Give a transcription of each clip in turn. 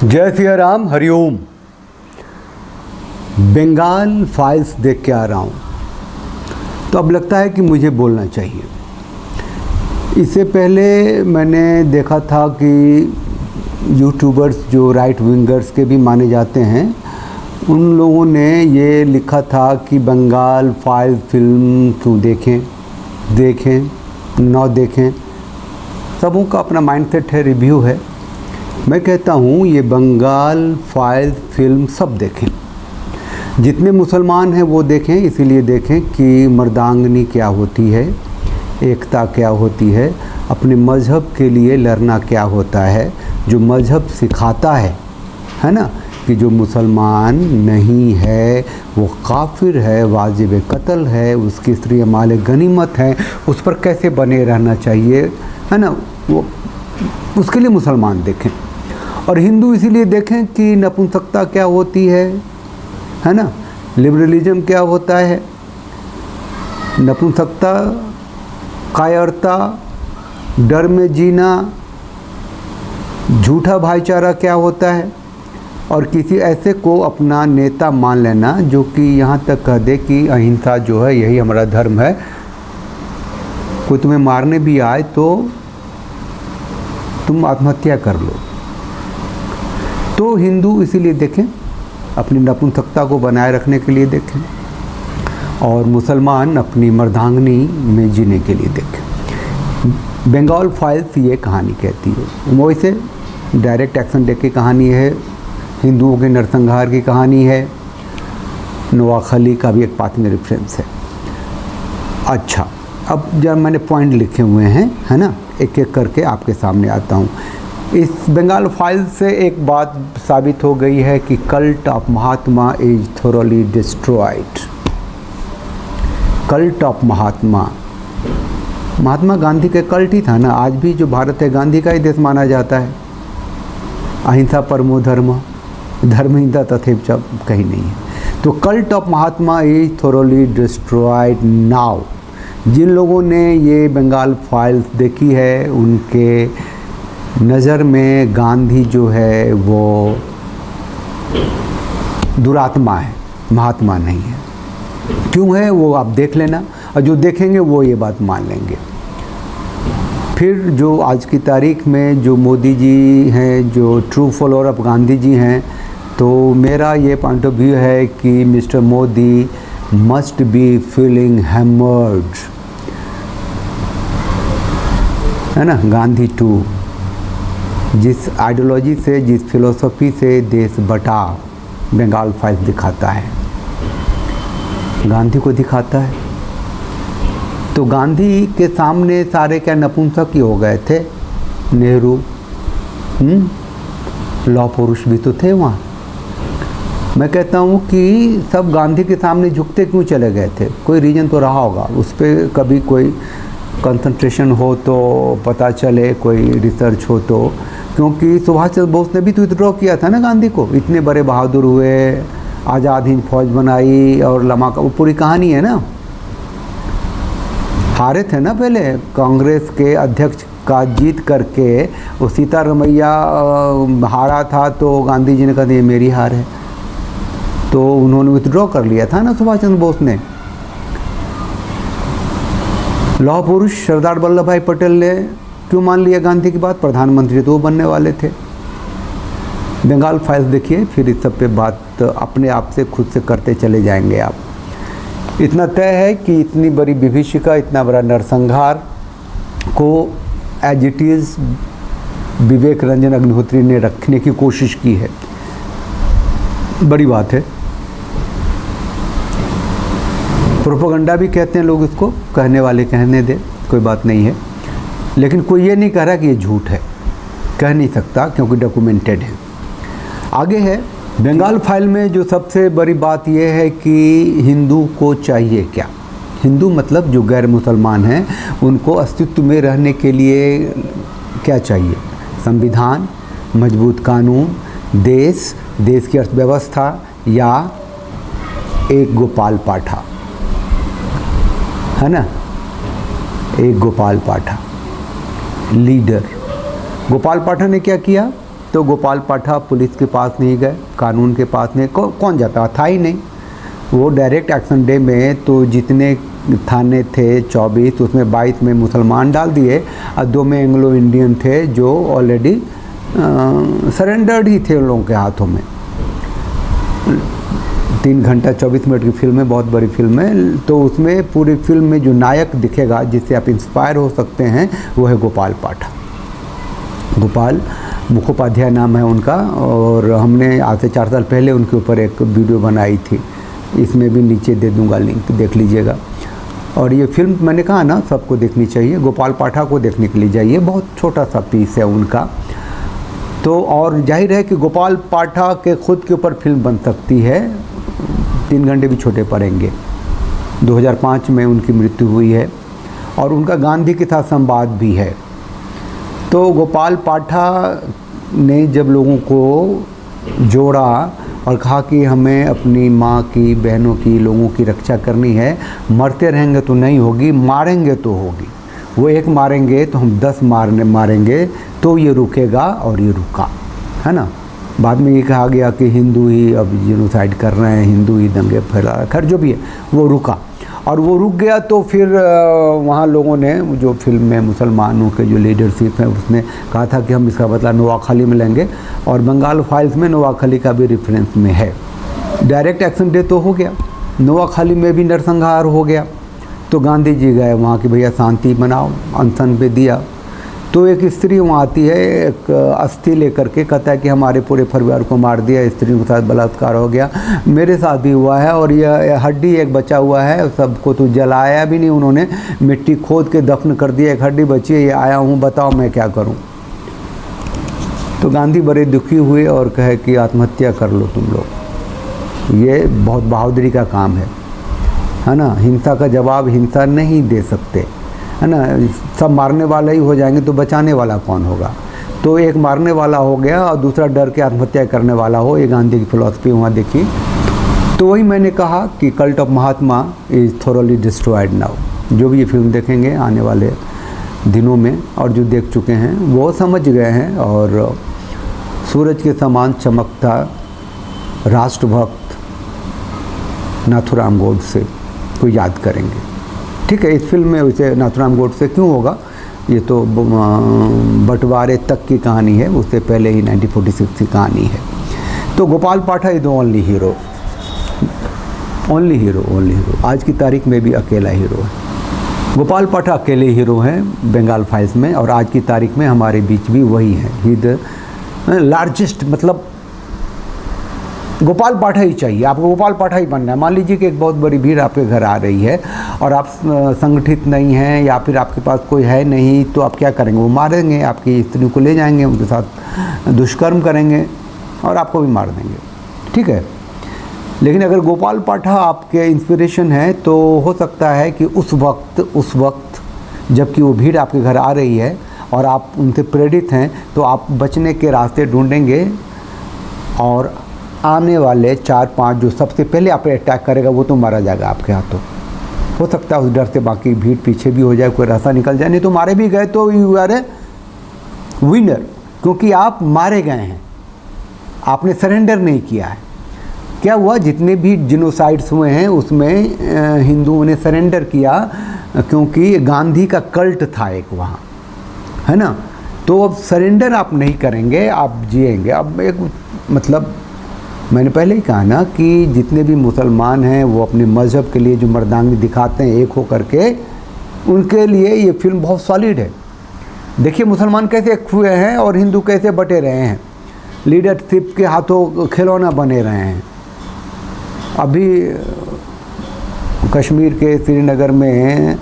जय सिया राम, हरिओम। बंगाल फाइल्स देख के आ रहा हूँ तो अब लगता है कि मुझे बोलना चाहिए। इससे पहले मैंने देखा था कि यूट्यूबर्स जो राइट विंगर्स के भी माने जाते हैं, उन लोगों ने ये लिखा था कि बंगाल फाइल्स फिल्म क्यों देखें ना देखें, सबों का अपना माइंडसेट है, रिव्यू है। मैं कहता हूँ ये बंगाल फाइल्स फिल्म सब देखें, जितने मुसलमान हैं वो देखें। इसीलिए देखें कि मर्दांगनी क्या होती है, एकता क्या होती है, अपने मज़हब के लिए लड़ना क्या होता है, जो मज़हब सिखाता है ना, कि जो मुसलमान नहीं है वो काफिर है, वाजिब कत्ल है, उसकी स्त्री माल गनीमत है, उस पर कैसे बने रहना चाहिए, है ना, वो उसके लिए मुसलमान देखें। और हिंदू इसीलिए देखें कि नपुंसकता क्या होती है ना, लिबरलिज्म क्या होता है, नपुंसकता, कायरता, डर में जीना, झूठा भाईचारा क्या होता है, और किसी ऐसे को अपना नेता मान लेना जो कि यहाँ तक कह दे कि अहिंसा जो है यही हमारा धर्म है, कोई तुम्हें मारने भी आए तो तुम आत्महत्या कर लो। तो हिंदू इसीलिए देखें, अपनी नपुंसकता को बनाए रखने के लिए देखें, और मुसलमान अपनी मर्दांगनी में जीने के लिए देखें। बंगाल फाइल्स ये कहानी कहती है, वैसे डायरेक्ट एक्शन डे की कहानी है, हिंदुओं के नरसंहार की कहानी है, नवाखली का भी एक पाथ में रेफरेंस है। अच्छा, अब जब मैंने पॉइंट लिखे हुए हैं, है ना, एक एक करके आपके सामने आता हूँ। इस बंगाल फाइल्स से एक बात साबित हो गई है कि cult of Mahatma is thoroughly destroyed. Cult of Mahatma Gandhi के कल्ट ही था ना। आज भी जो भारत है गांधी का ही देश माना जाता है। अहिंसा परमो धर्म, धर्महिंसा तथैव कहीं नहीं है। तो cult of Mahatma is thoroughly destroyed now. जिन लोगों ने ये बंगाल फाइल्स देखी है उनके नज़र में गांधी जो है वो दुरात्मा है, महात्मा नहीं है। क्यों है वो आप देख लेना, और जो देखेंगे वो ये बात मान लेंगे। फिर जो आज की तारीख में जो मोदी जी हैं, जो true follower of Gandhi ji हैं, तो मेरा ये पॉइंट ऑफ व्यू है कि mister Modi must be feeling hammered, है ना। गांधी टू, जिस आइडियोलॉजी से, जिस फिलोसफी से देश बटा बंगाल फाइल्स दिखाता है, गांधी को दिखाता है। तो गांधी के सामने सारे क्या नपुंसक ही हो गए थे। नेहरू, लौह पुरुष भी तो थे वहाँ। मैं कहता हूँ कि सब गांधी के सामने झुकते क्यों चले गए थे, कोई रीज़न तो रहा होगा। उस पर कभी कोई कंसंट्रेशन हो तो पता चले, कोई रिसर्च हो तो। क्योंकि सुभाष चंद्र बोस ने भी तो विथड्रॉ किया था ना गांधी को, इतने बड़े बहादुर हुए, आज़ाद हिंद फौज बनाई, और लम्हा का वो पूरी कहानी है ना। हारे थे ना पहले, कांग्रेस के अध्यक्ष का जीत करके वो सीतारमैया हारा था, तो गांधी जी ने कहा ये मेरी हार है, तो उन्होंने विथड्रॉ कर लिया था ना सुभाष चंद्र बोस ने। लौह पुरुष सरदार वल्लभ भाई पटेल ने क्यों मान लिया गांधी की बात, प्रधानमंत्री तो वो बनने वाले थे। बंगाल फाइल्स देखिए, फिर इस सब पे बात अपने आप से खुद से करते चले जाएंगे आप। इतना तय है कि इतनी बड़ी विभीषिका, इतना बड़ा नरसंहार को एज इट इज़ विवेक रंजन अग्निहोत्री ने रखने की कोशिश की है। बड़ी बात है। प्रोपेगेंडा भी कहते हैं लोग इसको, कहने वाले कहने दे, कोई बात नहीं है। लेकिन कोई ये नहीं कह रहा कि ये झूठ है, कह नहीं सकता क्योंकि डॉक्यूमेंटेड है। आगे है बंगाल फाइल में जो सबसे बड़ी बात यह है कि हिंदू को चाहिए क्या। हिंदू मतलब जो गैर मुसलमान हैं, उनको अस्तित्व में रहने के लिए क्या चाहिए। संविधान, मजबूत कानून, देश की अर्थव्यवस्था, या एक गोपाल पाठा, है ना, एक गोपाल पाठा लीडर। गोपाल पाठा ने क्या किया, तो गोपाल पाठा पुलिस के पास नहीं गए, कानून के पास नहीं, कौन जाता था ही नहीं। वो डायरेक्ट एक्शन डे में तो जितने थाने थे 24, उसमें 22 में मुसलमान डाल दिए और 2 में एंग्लो इंडियन थे जो ऑलरेडी सरेंडर्ड ही थे उन लोगों के हाथों में। 3 घंटा 24 मिनट की फिल्म है, बहुत बड़ी फिल्म है। तो उसमें पूरी फिल्म में जो नायक दिखेगा, जिससे आप इंस्पायर हो सकते हैं, वो है गोपाल पाठा। गोपाल मुखोपाध्याय नाम है उनका, और हमने आज से 4 साल पहले उनके ऊपर एक वीडियो बनाई थी, इसमें भी नीचे दे दूंगा लिंक, देख लीजिएगा। और ये फिल्म मैंने कहा ना सबको देखनी चाहिए, गोपाल पाठा को देखने के लिए जाइए, बहुत छोटा सा पीस है उनका। तो और जाहिर है कि गोपाल पाठा के खुद के ऊपर फिल्म बन सकती है, 3 घंटे भी छोटे पड़ेंगे। 2005 में उनकी मृत्यु हुई है और उनका गांधी के साथ संवाद भी है। तो गोपाल पाठा ने जब लोगों को जोड़ा और कहा कि हमें अपनी माँ की, बहनों की, लोगों की रक्षा करनी है, मरते रहेंगे तो नहीं होगी, मारेंगे तो होगी। वो एक मारेंगे तो हम 10 मारेंगे तो ये रुकेगा, और ये रुका, है ना। बाद में ये कहा गया कि हिंदू ही अब जेनोसाइड कर रहे हैं, हिंदू ही दंगे फैला रहे हैं, खैर जो भी है वो रुका। और वो रुक गया तो फिर वहाँ लोगों ने, जो फिल्म में मुसलमानों के जो लीडरशिप है, उसने कहा था कि हम इसका बदला नोआखाली में लेंगे, और बंगाल फाइल्स में नोआखाली का भी रेफरेंस में है। डायरेक्ट एक्शन डे तो हो गया, नोआखाली में भी नरसंहार हो गया। तो गांधी जी गए वहाँ कि भैया शांति बनाओ, अनशन पे दिया। तो एक स्त्री वहाँ आती है, एक अस्थि लेकर के, कहता है कि हमारे पूरे परिवार को मार दिया, स्त्रियों के साथ बलात्कार हो गया, मेरे साथ भी हुआ है, और यह हड्डी एक बचा हुआ है, सबको तो जलाया भी नहीं उन्होंने, मिट्टी खोद के दफन कर दिया, एक हड्डी बची है, ये आया हूँ, बताओ मैं क्या करूँ। तो गांधी बड़े दुखी हुए और कहे कि आत्महत्या कर लो तुम लोग, ये बहुत बहादुरी का काम है ना। हिंसा का जवाब हिंसा नहीं दे सकते, है ना। सब मारने वाले ही हो जाएंगे तो बचाने वाला कौन होगा। तो एक मारने वाला हो गया और दूसरा डर के आत्महत्या करने वाला हो, ये गांधी की फिलॉसफी वहाँ देखी। तो वही मैंने कहा कि cult of Mahatma is thoroughly destroyed now. जो भी ये फिल्म देखेंगे आने वाले दिनों में, और जो देख चुके हैं वो समझ गए हैं, और सूरज के समान चमकता राष्ट्रभक्त नाथूराम गोडसे को याद करेंगे। ठीक है, इस फिल्म में वैसे नाथूराम गोडसे क्यों होगा, ये तो बंटवारे तक की कहानी है, उससे पहले ही 1946 की कहानी है। तो गोपाल पाठा is the only hero, only hero, only hero. आज की तारीख में भी अकेला हीरो है गोपाल पाठा, अकेले हीरो हैं बंगाल फाइल्स में, और आज की तारीख में हमारे बीच भी वही है। ही द लार्जेस्ट, मतलब गोपाल पाठा ही चाहिए आपको, गोपाल पाठा ही बनना है। मान लीजिए कि एक बहुत बड़ी भीड़ आपके घर आ रही है और आप संगठित नहीं हैं, या फिर आपके पास कोई है नहीं, तो आप क्या करेंगे, वो मारेंगे, आपकी स्त्री को ले जाएंगे, उनके साथ दुष्कर्म करेंगे और आपको भी मार देंगे। ठीक है, लेकिन अगर गोपाल पाठा आपके इंस्पिरेशन है, तो हो सकता है कि उस वक्त जबकि वो भीड़ आपके घर आ रही है और आप उनसे प्रेरित हैं, तो आप बचने के रास्ते ढूंढेंगे, और आने वाले 4-5 जो सबसे पहले आप पे अटैक करेगा वो तो मारा जाएगा आपके हाथों। हो सकता है उस डर से बाकी भीड़ पीछे भी हो जाए, कोई रास्ता निकल जाए, नहीं तो मारे भी गए तो यू आर ए विनर, क्योंकि आप मारे गए हैं, आपने सरेंडर नहीं किया है। क्या हुआ, जितने भी जिनोसाइड्स हुए हैं उसमें हिंदुओं ने सरेंडर किया, क्योंकि गांधी का कल्ट था एक वहाँ, है ना। तो अब सरेंडर आप नहीं करेंगे, आप जिएंगे। अब एक मतलब मैंने पहले ही कहा ना कि जितने भी मुसलमान हैं वो अपने मज़हब के लिए जो मर्दांगी दिखाते हैं एक हो करके, उनके लिए ये फिल्म बहुत सॉलिड है। देखिए मुसलमान कैसे एक हुए हैं और हिंदू कैसे बटे रहे हैं, लीडरशिप के हाथों खिलौना बने रहे हैं। अभी कश्मीर के श्रीनगर में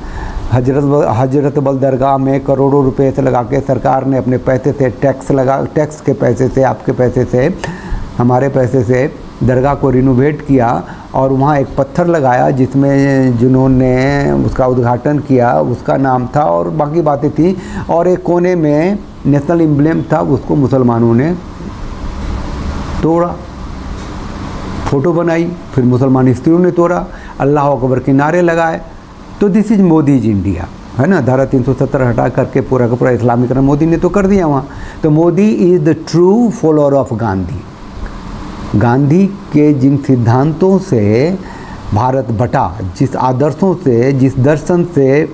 हजरत बल दरगाह में करोड़ों रुपए से लगा के सरकार ने अपने पैसे से टैक्स के पैसे से, आपके पैसे से, हमारे पैसे से दरगाह को रिनोवेट किया, और वहाँ एक पत्थर लगाया जिसमें जिन्होंने उसका उद्घाटन किया उसका नाम था और बाकी बातें थी, और एक कोने में नेशनल एम्ब्लेम था, उसको मुसलमानों ने तोड़ा, फ़ोटो बनाई, फिर मुसलमान स्त्रियों ने तोड़ा, अल्लाह अकबर के नारे लगाए। तो this is Modi ji India. है ना, धारा 370 हटा करके पूरा का पूरा इस्लामीकरण मोदी ने तो कर दिया वहाँ। तो Modi is the true follower of Gandhi. Gandhi के जिन सिद्धांतों से भारत बटा, जिस आदर्शों से, जिस दर्शन से,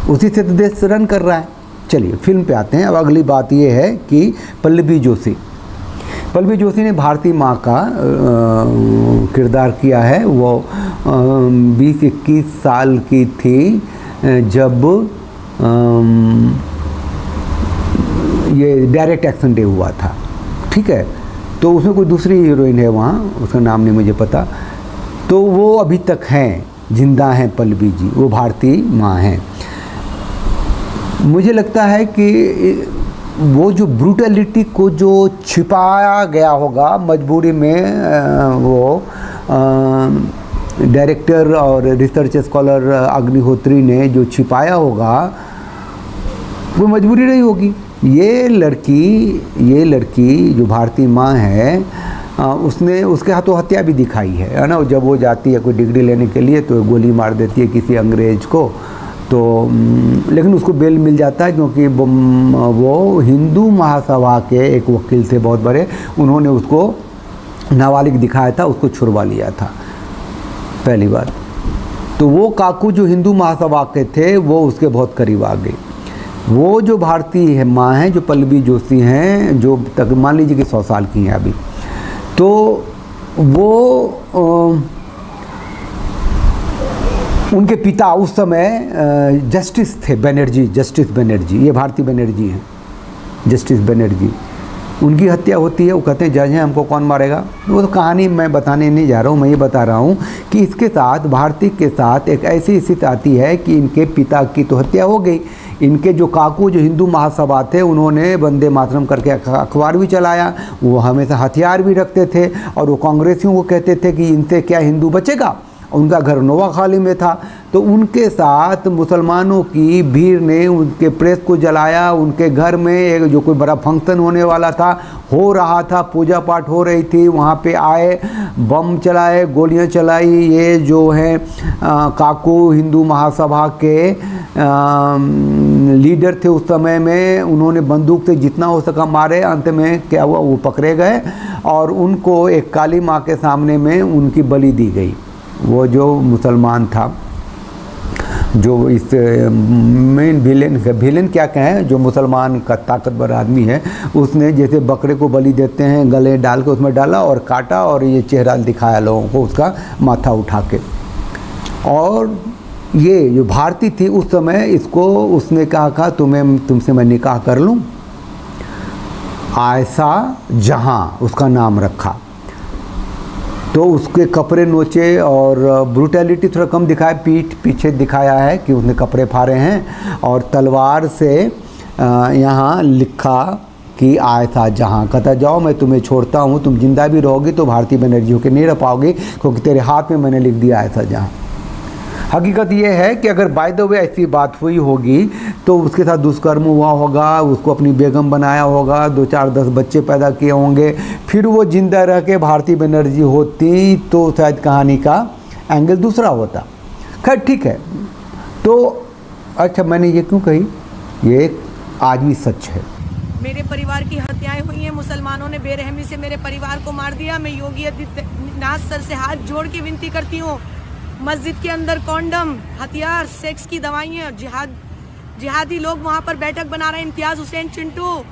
उसी से तो देश रन कर रहा है। चलिए फिल्म पे आते हैं। अब अगली बात ये है कि पल्लवी जोशी ने भारती माँ का किरदार किया है। वो 20-21 साल की थी जब ये डायरेक्ट एक्शन डे हुआ था, ठीक है। तो उसमें कोई दूसरी हीरोइन है वहाँ, उसका नाम नहीं मुझे पता। तो वो अभी तक हैं, जिंदा हैं पल्लवी जी, वो भारती माँ हैं। मुझे लगता है कि वो जो ब्रूटलिटी को जो छिपाया गया होगा मजबूरी में, वो डायरेक्टर और रिसर्च स्कॉलर अग्निहोत्री ने जो छिपाया होगा, वो मजबूरी रही होगी। ये लड़की जो भारती माँ है, उसने उसके हाथों हत्या भी दिखाई है ना। जब वो जाती है कोई डिग्री लेने के लिए तो गोली मार देती है किसी अंग्रेज को, तो लेकिन उसको बेल मिल जाता है क्योंकि वो हिंदू महासभा के एक वकील थे बहुत बड़े, उन्होंने उसको नाबालिग दिखाया था, उसको छुड़वा लिया था पहली बार। तो वो काकू जो हिंदू महासभा के थे वो उसके बहुत करीब आ गए। वो जो भारती माँ हैं, जो पल्लवी जोशी हैं, जो तक मान लीजिए कि 100 साल की हैं अभी, तो वो उनके पिता उस समय जस्टिस थे, जस्टिस बनर्जी, ये भारती बनर्जी हैं, जस्टिस बनर्जी। उनकी हत्या होती है, वो कहते हैं जज हैं, हमको कौन मारेगा। वो तो कहानी मैं बताने नहीं जा रहा हूँ, मैं ये बता रहा हूँ कि इसके साथ भारती के साथ एक ऐसी स्थिति आती है कि इनके पिता की तो हत्या हो गई, इनके जो काकू जो हिंदू महासभा थे, उन्होंने वंदे मातरम करके अखबार भी चलाया, वो हमेशा हथियार भी रखते थे और वो कांग्रेसियों को कहते थे कि इनसे क्या हिंदू बचेगा। उनका घर नोवाखाली में था, तो उनके साथ मुसलमानों की भीड़ ने उनके प्रेस को जलाया। उनके घर में एक जो कोई बड़ा फंक्शन होने वाला था, हो रहा था, पूजा पाठ हो रही थी, वहाँ पे आए, बम चलाए, गोलियां चलाई। ये जो है काकू हिंदू महासभा के लीडर थे उस समय में, उन्होंने बंदूक से जितना हो सका मारे। अंत में क्या हुआ, वो पकड़े गए और उनको एक काली माँ के सामने में उनकी बलि दी गई। वो जो मुसलमान था, जो इस मेन विलेन क्या कहें, जो मुसलमान का ताकतवर आदमी है, उसने जैसे बकरे को बलि देते हैं गले डाल के उसमें डाला और काटा और ये चेहरा दिखाया लोगों को उसका माथा उठा के। और ये जो भारती थी उस समय, इसको उसने कहा तुमसे मैं निकाह कर लूँ। आयशा जहाँ उसका नाम रखा। तो उसके कपड़े नोचे और ब्रूटैलिटी थोड़ा कम दिखाया, पीठ पीछे दिखाया है कि उसने कपड़े फाड़े हैं और तलवार से यहाँ लिखा कि आयशा जहाँ, कहता जाओ मैं तुम्हें छोड़ता हूँ, तुम जिंदा भी रहोगी तो भारती बनर्जी होकर नहीं रह पाओगी क्योंकि तेरे हाथ में मैंने लिख दिया आयशा जहाँ। हकीकत ये है कि अगर बाय द वे ऐसी बात हुई होगी तो उसके साथ दुष्कर्म हुआ होगा, उसको अपनी बेगम बनाया होगा, 2-4-10 बच्चे पैदा किए होंगे, फिर वो जिंदा रह के भारती बनर्जी होती तो शायद कहानी का एंगल दूसरा होता। खैर ठीक है। तो अच्छा, मैंने ये क्यों कही, ये आज भी सच है। मेरे परिवार की हत्याएं हुई हैं, मुसलमानों ने बेरहमी से मेरे परिवार को मार दिया। मैं योगी आदित्यनाथ सर से हाथ जोड़ के विनती करती हूँ, मस्जिद के अंदर कॉन्डम, हथियार, सेक्स की दवाइयाँ, जिहादी लोग वहाँ पर बैठक बना रहे हैं। इम्तियाज हुसैन चिंटू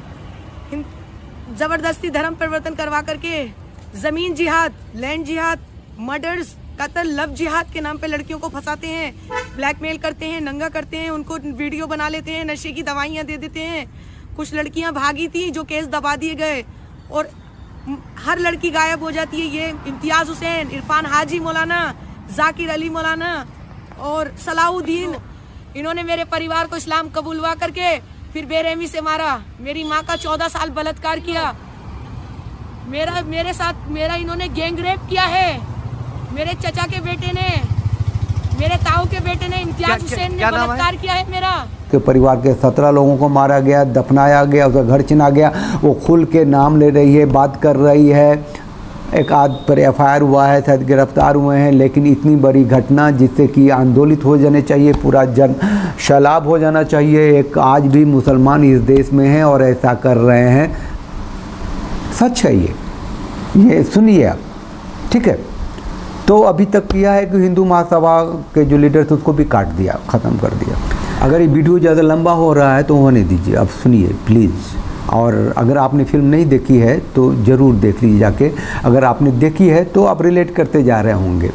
जबरदस्ती धर्म परिवर्तन करवा करके जमीन जिहाद, लैंड जिहाद, मर्डर्स, कत्ल, लव जिहाद के नाम पे लड़कियों को फंसाते हैं, ब्लैकमेल करते हैं, नंगा करते हैं, उनको वीडियो बना लेते हैं, नशे की दवाइयाँ दे देते हैं। कुछ लड़कियाँ भागी थी जो केस दबा दिए गए और हर लड़की गायब हो जाती है। ये इम्तियाज हुसैन, इरफान हाजी मौलाना, जाकिर अली मौलाना और सलाउद्दीन, इन्होंने मेरे परिवार को इस्लाम कबूलवा करके फिर बेरहमी से मारा। मेरी माँ का 14 साल बलात्कार किया। मेरे साथ इन्होंने गैंग रेप किया है। मेरे चचा के बेटे ने, मेरे ताऊ के बेटे ने, इम्तियाज हुसैन ने बलात्कार किया है मेरा। के परिवार के 17 लोगों को मारा गया, दफनाया गया, उसका घर छिना गया। वो खुल के नाम ले रही है, बात कर रही है। एक आध पर FIR हुआ है, शायद गिरफ्तार हुए हैं, लेकिन इतनी बड़ी घटना जिससे कि आंदोलित हो जाने चाहिए, पूरा जन सैलाब हो जाना चाहिए। एक आज भी मुसलमान इस देश में हैं और ऐसा कर रहे हैं, सच है ये सुनिए आप, ठीक है। तो अभी तक किया है कि हिंदू महासभा के जो लीडर थे उसको भी काट दिया, ख़त्म कर दिया। अगर ये वीडियो ज़्यादा लंबा हो रहा है तो होने दीजिए, अब सुनिए प्लीज़। और अगर आपने फिल्म नहीं देखी है तो ज़रूर देख लीजिए जाके, अगर आपने देखी है तो आप रिलेट करते जा रहे होंगे।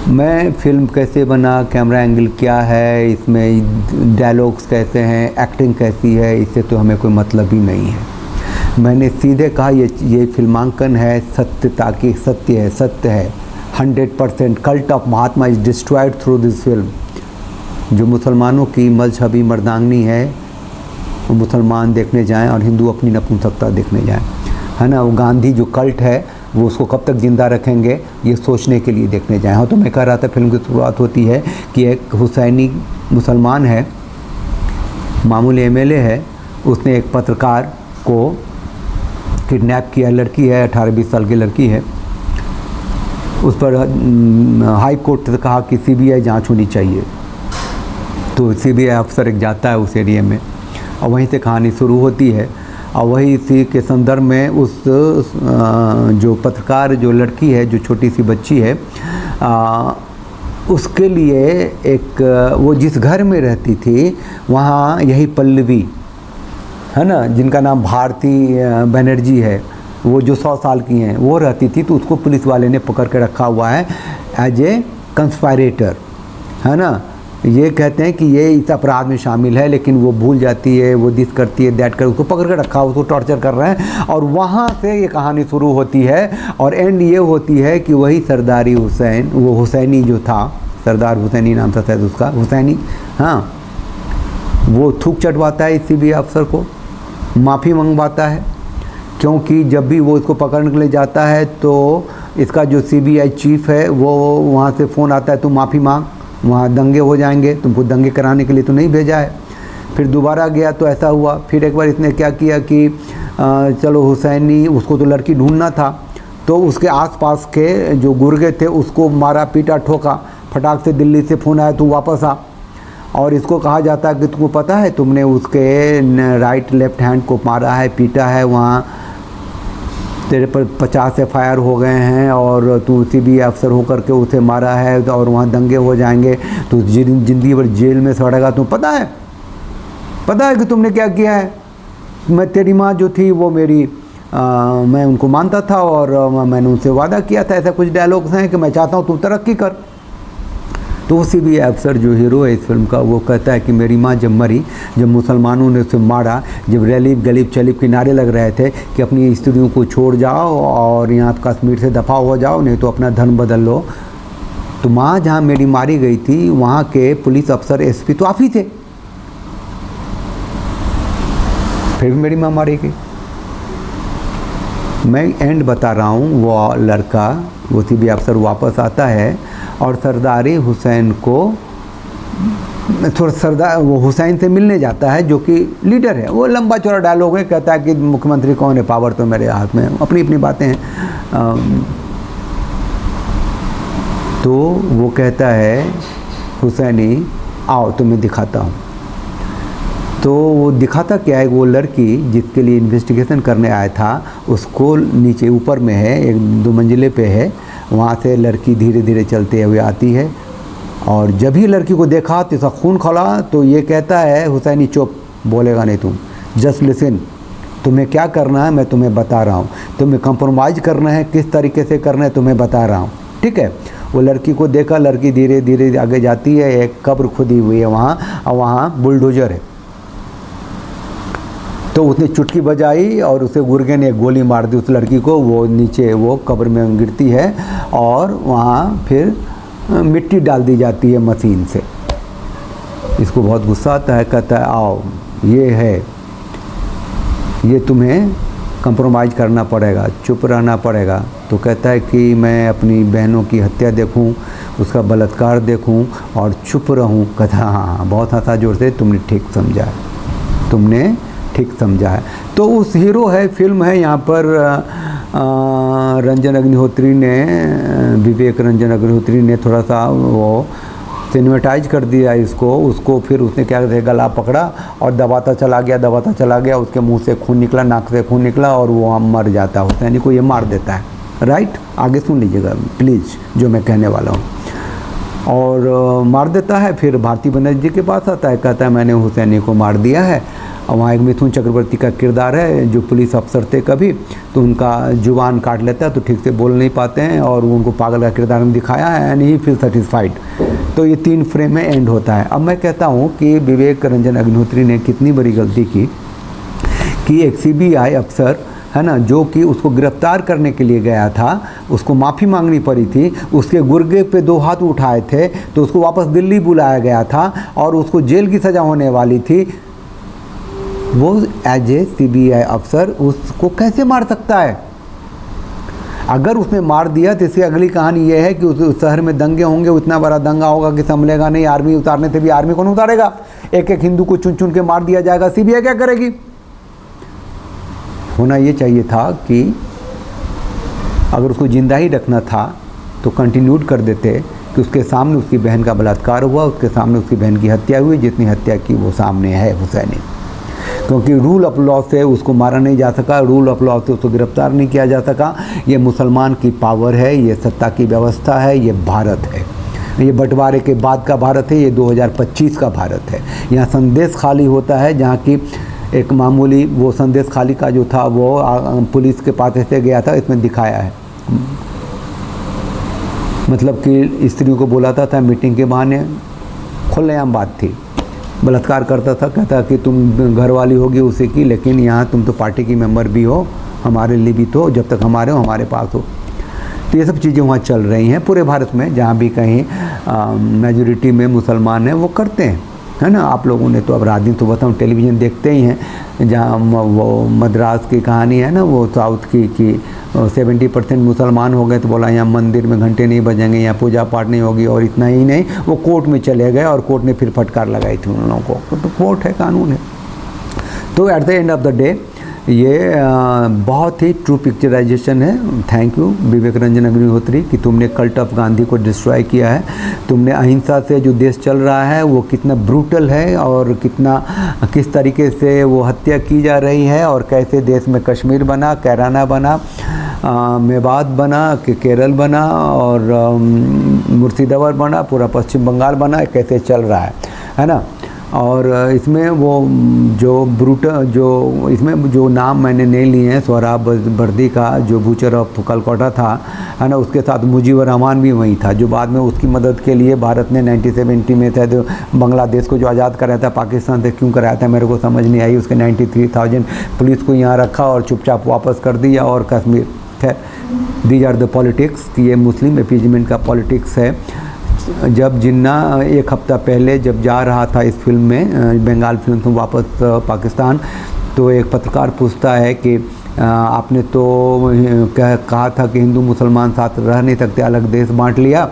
मैं फिल्म कैसे बना, कैमरा एंगल क्या है, इसमें डायलॉग्स कैसे हैं, एक्टिंग कैसी है, इससे तो हमें कोई मतलब ही नहीं है। मैंने सीधे कहा ये फिल्मांकन है सत्यता की, सत्य है 100%। Cult of Mahatma is destroyed through this film. जो मुसलमानों की मजहबी मर्दांगनी है वो मुसलमान देखने जाएं और हिंदू अपनी नपुंसकता देखने जाएं, है ना। वो गांधी जो कल्ट है वो उसको कब तक ज़िंदा रखेंगे ये सोचने के लिए देखने जाएं। हाँ, तो मैं कह रहा था फिल्म की शुरुआत होती है कि एक हुसैनी मुसलमान है, मामूली MLA है, उसने एक पत्रकार को किडनैप किया। लड़की है, 18-20 साल की लड़की है। उस पर हाई कोर्ट से कहा कि CBI जांच होनी चाहिए। तो CBI अफसर एक जाता है उस एरिया में और वहीं से कहानी शुरू होती है। और वही इसी के संदर्भ में उस जो पत्रकार, जो लड़की है, जो छोटी सी बच्ची है, उसके लिए एक वो जिस घर में रहती थी वहाँ यही पल्लवी है ना, जिनका नाम भारती बनर्जी है, वो जो 100 साल की हैं, वो रहती थी। तो उसको पुलिस वाले ने पकड़ के रखा हुआ है एज ए कंस्पायरेटर, है ना। ये कहते हैं कि ये इस अपराध में शामिल है, लेकिन वो भूल जाती है, वो दिस करती है, दैट कर, उसको पकड़ के रखा, उसको टॉर्चर कर रहे हैं। और वहाँ से ये कहानी शुरू होती है और एंड ये होती है कि वही सरदारी हुसैन, वो हुसैनी जो था, सरदार हुसैनी नाम था शायद उसका, हुसैनी, हाँ, वो थूक चटवाता है CBI अफसर को, माफ़ी मंगवाता है। क्योंकि जब भी वो इसको पकड़ने के लिए जाता है तो इसका जो CBI चीफ है वो वहाँ से फ़ोन आता है, तुम माफ़ी मांग, वहाँ दंगे हो जाएंगे, तुमको दंगे कराने के लिए तो नहीं भेजा है। फिर दोबारा गया तो ऐसा हुआ। फिर एक बार इसने क्या किया कि चलो हुसैनी, उसको तो लड़की ढूंढना था, तो उसके आसपास के जो गुर्गे थे उसको मारा पीटा ठोका। फटाक से दिल्ली से फ़ोन आया, तू वापस आ। और इसको कहा जाता है कि तुमको पता है तुमने उसके राइट लेफ्ट हैंड को मारा है, पीटा है, वहाँ तेरे पर 50 FIR हो गए हैं और तू CBI अफसर होकर के उसे मारा है और वहाँ दंगे हो जाएंगे, तो ज़िंदगी भर जेल में सड़ेगा। तुम्हें पता है कि तुमने क्या किया है। मैं तेरी माँ जो थी वो मेरी मैं उनको मानता था और मैंने उनसे वादा किया था। ऐसा कुछ डायलॉग्स हैं कि मैं चाहता हूँ तू तरक्की कर। तो वो CBI अफसर जो हीरो है इस फिल्म का, वो कहता है कि मेरी माँ जब मरी, जब मुसलमानों ने उसे मारा, जब रैलीब गलीब चलीब के नारे लग रहे थे कि अपनी स्त्रियों को छोड़ जाओ और यहाँ कश्मीर से दफ़ा हो जाओ, नहीं तो अपना धन बदल लो, तो माँ जहाँ मेरी मारी गई थी वहाँ के पुलिस अफसर SP तो आप ही थे, फिर भी मेरी माँ मारी गई। मैं एंड बता रहा हूँ। वो लड़का, वो CBI अफसर वापस आता है और सरदारी हुसैन को, थोड़ा सरदार वो हुसैन से मिलने जाता है जो कि लीडर है। वो लंबा चौड़ा डायलॉग है, कहता है कि मुख्यमंत्री कौन है, पावर तो मेरे हाथ में, अपनी अपनी बातें हैं। तो वो कहता है हुसैनी, आओ तुम्हें दिखाता हूँ। तो वो दिखाता क्या है, वो लड़की जिसके लिए इन्वेस्टिगेशन करने आया था उसको नीचे ऊपर में है, 1-2 मंजिले पे है, वहाँ से लड़की धीरे धीरे चलते हुए आती है। और जब ही लड़की को देखा तो इसका खून खौला। तो ये कहता है हुसैनी, चुप, बोलेगा नहीं तुम, जस्ट लिसन, तुम्हें क्या करना है मैं तुम्हें बता रहा हूँ, तुम्हें कंप्रोमाइज़ करना है, किस तरीके से करना है तुम्हें बता रहा हूँ, ठीक है। वो लड़की को देखा, लड़की धीरे धीरे आगे जाती है, एक कब्र खुदी हुई है वहाँ, और वहाँ बुलडोजर है। तो उसने चुटकी बजाई और उसे गुर्गे ने एक गोली मार दी उस लड़की को, वो नीचे वो कब्र में गिरती है और वहाँ फिर मिट्टी डाल दी जाती है मशीन से। इसको बहुत गुस्सा आता है, कहता है आओ ये है, ये तुम्हें कंप्रोमाइज़ करना पड़ेगा, चुप रहना पड़ेगा। तो कहता है कि मैं अपनी बहनों की हत्या देखूं, उसका बलात्कार देखूं और चुप रहूं। कहता हाँ, बहुत हंसा जोर से, तुमने ठीक समझा है, तुमने ठीक समझा है। तो उस हीरो है, फिल्म है यहाँ पर रंजन अग्निहोत्री ने, विवेक रंजन अग्निहोत्री ने थोड़ा सा वो सिनेमेटाइज कर दिया इसको, उसको फिर उसने क्या कहते हैं गला पकड़ा और दबाता चला गया, उसके मुंह से खून निकला, नाक से खून निकला और वो मर जाता है, हुसैनी को ये मार देता है। राइट, आगे सुन लीजिएगा प्लीज़ जो मैं कहने वाला हूँ। और मार देता है, फिर भारती बनर्जी के पास आता है, कहता है मैंने हुसैनी को मार दिया है। और वहाँ एक मिथुन चक्रवर्ती का किरदार है जो पुलिस अफसर थे कभी, तो उनका जुबान काट लेता है तो ठीक से बोल नहीं पाते हैं, और उनको पागल का किरदार में दिखाया है एंड ही फील सेटिस्फाइड। तो ये 3 फ्रेम में एंड होता है। अब मैं कहता हूँ कि विवेक रंजन अग्निहोत्री ने कितनी बड़ी गलती की कि एक CBI अफसर है ना, जो कि उसको गिरफ्तार करने के लिए गया था, उसको माफ़ी मांगनी पड़ी थी, उसके गुर्गे पे 2 हाथ उठाए थे, तो उसको वापस दिल्ली बुलाया गया था और उसको जेल की सज़ा होने वाली थी। वो एज ए CBI अफसर उसको कैसे मार सकता है? अगर उसने मार दिया तो इसकी अगली कहानी ये है कि उस शहर में दंगे होंगे, उतना बड़ा दंगा होगा कि संभलेगा नहीं, आर्मी उतारने से भी आर्मी कौन उतारेगा, एक एक हिंदू को चुन चुन के मार दिया जाएगा, CBI क्या करेगी? होना ये चाहिए था कि अगर उसको ज़िंदा ही रखना था तो कंटिन्यूड कर देते कि उसके सामने उसकी बहन का बलात्कार हुआ, उसके सामने उसकी बहन की हत्या हुई, जितनी हत्या की वो सामने है हुसैनी। क्योंकि रूल ऑफ लॉ से उसको मारा नहीं जा सका, रूल ऑफ लॉ से उसको गिरफ्तार नहीं किया जा सका। ये मुसलमान की पावर है, ये सत्ता की व्यवस्था है, ये भारत है, ये बंटवारे के बाद का भारत है, ये 2025 का भारत है। यहाँ संदेश खाली होता है, जहाँ की एक मामूली वो संदेश खाली का जो था वो पुलिस के पास ऐसे गया था, इसमें दिखाया है। मतलब कि स्त्रियों को बुलाता था मीटिंग के बहाने, खुलेआम बात थी, बलात्कार करता था, कहता कि तुम घरवाली होगी उसी की, लेकिन यहाँ तुम तो पार्टी की मेंबर भी हो, हमारे लिए भी तो, जब तक हमारे हो हमारे पास हो। तो ये सब चीज़ें वहाँ चल रही हैं पूरे भारत में, जहाँ भी कहीं मेजॉरिटी में मुसलमान हैं वो करते हैं, है ना। आप लोगों ने तो अब रात दिन तो बताऊँ टेलीविज़न देखते ही हैं, जहाँ वो मद्रास की कहानी है ना, वो साउथ की 70% मुसलमान हो गए, तो बोला यहाँ मंदिर में घंटे नहीं बजेंगे, यहाँ पूजा पाठ नहीं होगी, और इतना ही नहीं वो कोर्ट में चले गए और कोर्ट ने फिर फटकार लगाई थी उन लोगों को। तो कोर्ट है, कानून है। तो at the end of the day ये बहुत ही ट्रू पिक्चराइजेशन है। थैंक यू विवेक रंजन अग्निहोत्री कि तुमने कल्ट ऑफ गांधी को डिस्ट्रॉय किया है। तुमने अहिंसा से जो देश चल रहा है वो कितना ब्रूटल है और किस तरीके से वो हत्या की जा रही है, और कैसे देश में कश्मीर बना, कैराना बना, मेवात बना, केरल बना, और मुर्शिदाबाद बना, पूरा पश्चिम बंगाल बना, कैसे चल रहा है ना। और इसमें वो इसमें जो नाम मैंने नहीं लिए हैं, सोहराब बर्दी का जो बूचर ऑफ कलकत्ता था, है ना, उसके साथ मुजीबर रहमान भी वही था, जो बाद में उसकी मदद के लिए भारत ने 1970 में था जो बांग्लादेश को जो आज़ाद कराया था पाकिस्तान से, क्यों कराया था मेरे को समझ नहीं आई। उसके 93,000 पुलिस को यहाँ रखा और चुपचाप वापस कर दिया, और कश्मीर। खैर, दीज आर द पॉलिटिक्स, ये मुस्लिम अपीजमेंट का पॉलिटिक्स है। जब जिन्ना एक हफ्ता पहले जब जा रहा था इस फिल्म में, बंगाल फिल्म से वापस पाकिस्तान, तो एक पत्रकार पूछता है कि आपने तो कहा था कि हिंदू मुसलमान साथ रह नहीं सकते, अलग देश बांट लिया,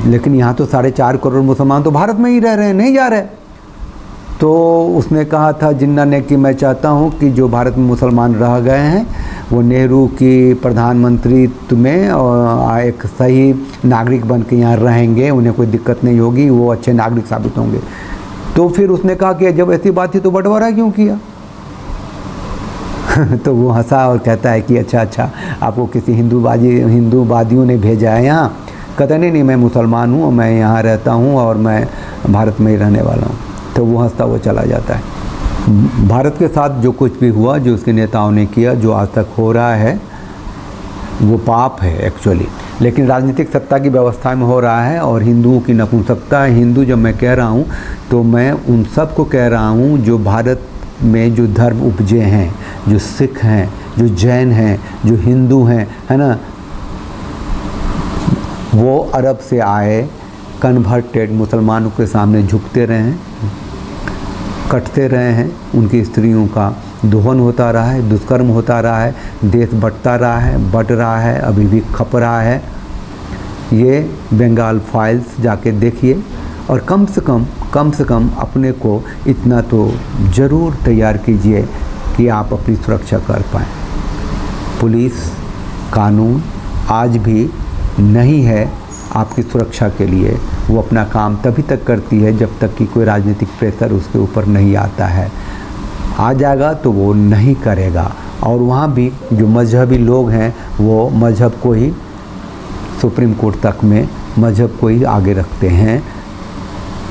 लेकिन यहाँ तो 4.5 करोड़ मुसलमान तो भारत में ही रह रहे हैं, नहीं जा रहे। तो उसने कहा था जिन्ना ने कि मैं चाहता हूँ कि जो भारत में मुसलमान रह गए हैं वो नेहरू की प्रधानमंत्री में और एक सही नागरिक बन के यहाँ रहेंगे, उन्हें कोई दिक्कत नहीं होगी, वो अच्छे नागरिक साबित होंगे। तो फिर उसने कहा कि जब ऐसी बात थी तो बंटवारा क्यों किया? तो वो हंसा और कहता है कि अच्छा आपको किसी हिंदूवादियों ने भेजा है यहाँ? कहता नहीं मैं मुसलमान हूँ, मैं यहाँ रहता हूँ और मैं भारत में ही रहने वाला हूँ। तो वो हंसता वो चला जाता है। भारत के साथ जो कुछ भी हुआ, जो उसके नेताओं ने किया, जो आज तक हो रहा है, वो पाप है एक्चुअली, लेकिन राजनीतिक सत्ता की व्यवस्था में हो रहा है। और हिंदुओं की नपुंसकता है। हिंदू जब मैं कह रहा हूँ तो मैं उन सब को कह रहा हूँ जो भारत में जो धर्म उपजे हैं, जो सिख हैं, जो जैन हैं, जो हिंदू हैं, है ना, वो अरब से आए कन्वर्टेड मुसलमानों के सामने झुकते रहे हैं, कटते रहे हैं, उनकी स्त्रियों का दोहन होता रहा है, दुष्कर्म होता रहा है, देश बंटता रहा है, बट रहा है, अभी भी खप रहा है। ये बंगाल फाइल्स जाके देखिए, और कम से कम अपने को इतना तो ज़रूर तैयार कीजिए कि आप अपनी सुरक्षा कर पाएँ। पुलिस कानून आज भी नहीं है आपकी सुरक्षा के लिए। वो अपना काम तभी तक करती है जब तक कि कोई राजनीतिक प्रेशर उसके ऊपर नहीं आता है। आ जाएगा तो वो नहीं करेगा। और वहाँ भी जो मजहबी लोग हैं वो मज़हब को ही सुप्रीम कोर्ट तक में मज़हब को ही आगे रखते हैं।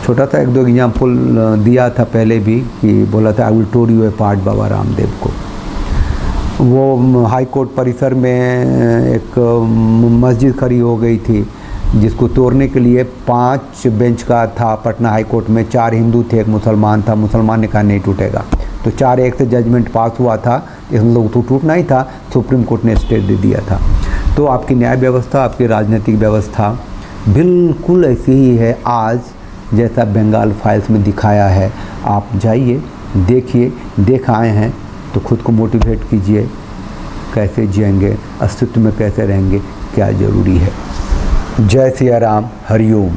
छोटा सा एक दो एग्जाम्पल दिया था पहले भी कि बोला था I will tore you apart Baba Ramdev को। वो हाई कोर्ट परिसर में एक मस्जिद खड़ी हो गई थी जिसको तोड़ने के लिए 5 बेंच का था पटना हाई कोर्ट में। 4 हिंदू थे, एक मुसलमान था। मुसलमान ने कहा नहीं टूटेगा, तो 4-1 से जजमेंट पास हुआ था। इसमें लोग तो टूटना ही था, सुप्रीम कोर्ट ने स्टे दे दिया था। तो आपकी न्याय व्यवस्था, आपकी राजनीतिक व्यवस्था बिल्कुल ऐसी ही है आज जैसा बंगाल फाइल्स में दिखाया है। आप जाइए, देखिए, देख आए हैं तो खुद को मोटिवेट कीजिए, कैसे जिएंगे, अस्तित्व में कैसे रहेंगे, क्या ज़रूरी है। जय सिया राम, हरिओम।